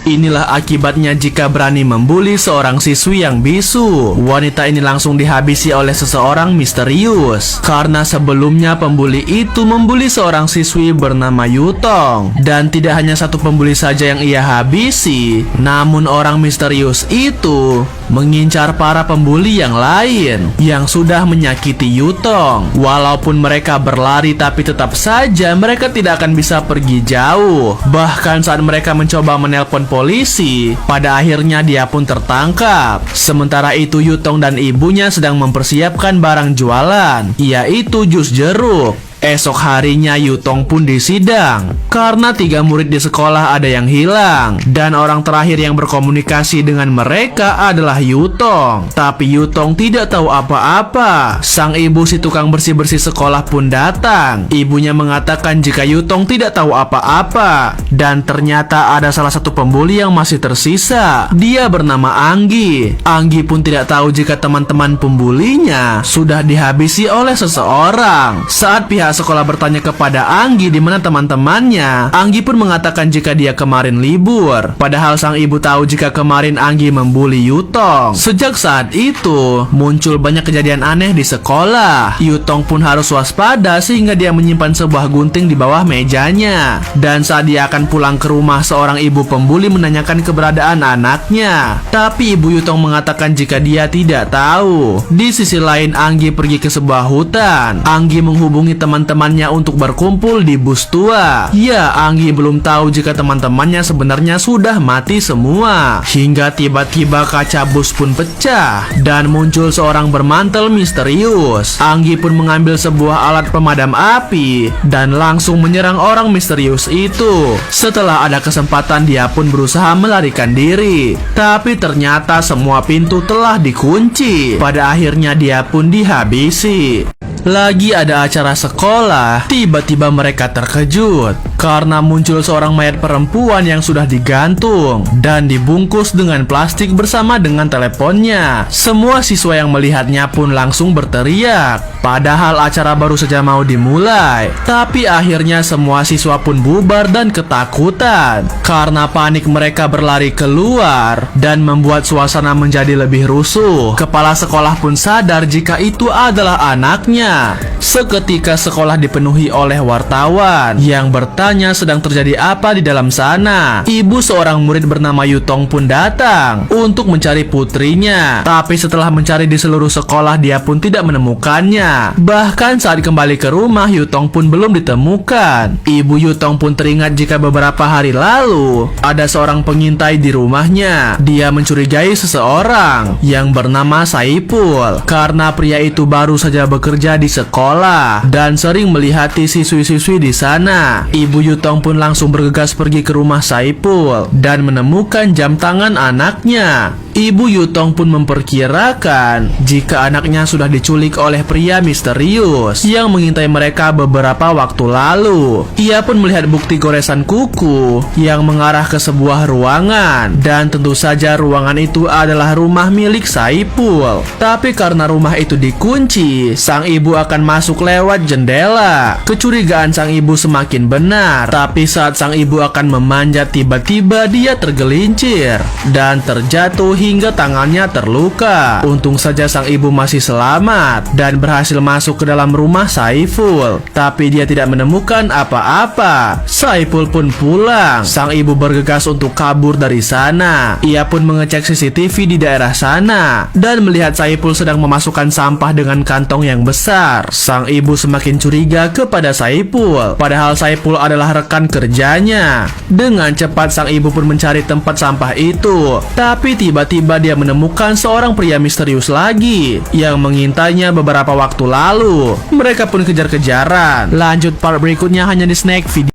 Inilah akibatnya jika berani membuli seorang siswi yang bisu. Wanita ini langsung dihabisi oleh seseorang misterius karena sebelumnya pembuli itu membuli seorang siswi bernama Yutong. Dan tidak hanya satu pembuli saja yang ia habisi, namun orang misterius itu mengincar para pembuli yang lain yang sudah menyakiti Yutong. Walaupun mereka berlari, tapi tetap saja mereka tidak akan bisa pergi jauh. Bahkan saat mereka mencoba menelpon polisi, pada akhirnya dia pun tertangkap. Sementara itu Yutong dan ibunya sedang mempersiapkan barang jualan, yaitu jus jeruk. Esok harinya Yutong pun disidang karena 3 murid di sekolah ada yang hilang, dan orang terakhir yang berkomunikasi dengan mereka adalah Yutong. Tapi Yutong tidak tahu apa-apa. Sang ibu si tukang bersih-bersih sekolah pun datang. Ibunya mengatakan jika Yutong tidak tahu apa-apa, dan ternyata ada salah satu pembuli yang masih tersisa. Dia bernama Anggi. Anggi pun tidak tahu jika teman-teman pembulinya sudah dihabisi oleh seseorang. Saat pihak sekolah bertanya kepada Anggi di mana teman-temannya, Anggi pun mengatakan jika dia kemarin libur. Padahal sang ibu tahu jika kemarin Anggi membuli Yutong. Sejak saat itu, muncul banyak kejadian aneh di sekolah. Yutong pun harus waspada sehingga dia menyimpan sebuah gunting di bawah mejanya. Dan saat dia akan pulang ke rumah, seorang ibu pembuli menanyakan keberadaan anaknya. Tapi ibu Yutong mengatakan jika dia tidak tahu. Di sisi lain, Anggi pergi ke sebuah hutan. Anggi menghubungi teman-temannya untuk berkumpul di bus tua. Ya, Anggi belum tahu jika teman-temannya sebenarnya sudah mati semua. Hingga tiba-tiba kaca bus pun pecah dan muncul seorang bermantel misterius. Anggi pun mengambil sebuah alat pemadam api dan langsung menyerang orang misterius itu. Setelah ada kesempatan, dia pun berusaha melarikan diri. Tapi ternyata semua pintu telah dikunci. Pada akhirnya dia pun dihabisi. Lagi ada acara sekolah, tiba-tiba mereka terkejut karena muncul seorang mayat perempuan yang sudah digantung dan dibungkus dengan plastik bersama dengan teleponnya. Semua siswa yang melihatnya pun langsung berteriak. Padahal acara baru saja mau dimulai. Tapi akhirnya semua siswa pun bubar dan ketakutan. Karena panik mereka berlari keluar dan membuat suasana menjadi lebih rusuh. Kepala sekolah pun sadar jika itu adalah anaknya. Seketika sekolah dipenuhi oleh wartawan yang bertanya sedang terjadi apa di dalam sana. Ibu seorang murid bernama Yutong pun datang untuk mencari putrinya. Tapi setelah mencari di seluruh sekolah, dia pun tidak menemukannya. Bahkan saat kembali ke rumah, Yutong pun belum ditemukan. Ibu Yutong pun teringat jika beberapa hari lalu ada seorang pengintai di rumahnya. Dia mencurigai seseorang yang bernama Saipul karena pria itu baru saja bekerja di sekolah dan sering melihati siswi-siswi di sana. Ibu Yutong pun langsung bergegas pergi ke rumah Saipul dan menemukan jam tangan anaknya. Ibu Yutong pun memperkirakan jika anaknya sudah diculik oleh pria misterius yang mengintai mereka beberapa waktu lalu. Ia pun melihat bukti goresan kuku yang mengarah ke sebuah ruangan, dan tentu saja ruangan itu adalah rumah milik Saipul. Tapi karena rumah itu dikunci, sang ibu akan masuk lewat jendela. Kecurigaan sang ibu semakin benar, tapi saat sang ibu akan memanjat, tiba-tiba dia tergelincir dan terjatuh hingga tangannya terluka. Untung saja sang ibu masih selamat dan berhasil masuk ke dalam rumah Saiful. Tapi dia tidak menemukan apa-apa. Saiful pun pulang. Sang ibu bergegas untuk kabur dari sana. Ia pun mengecek CCTV di daerah sana dan melihat Saiful sedang memasukkan sampah dengan kantong yang besar. Sang ibu semakin curiga kepada Saiful, padahal Saiful adalah rekan kerjanya. Dengan cepat sang ibu pun mencari tempat sampah itu. Tapi tiba-tiba dia menemukan seorang pria misterius lagi yang mengintainya beberapa waktu lalu. Mereka pun kejar-kejaran. Lanjut part berikutnya hanya di Snack Video.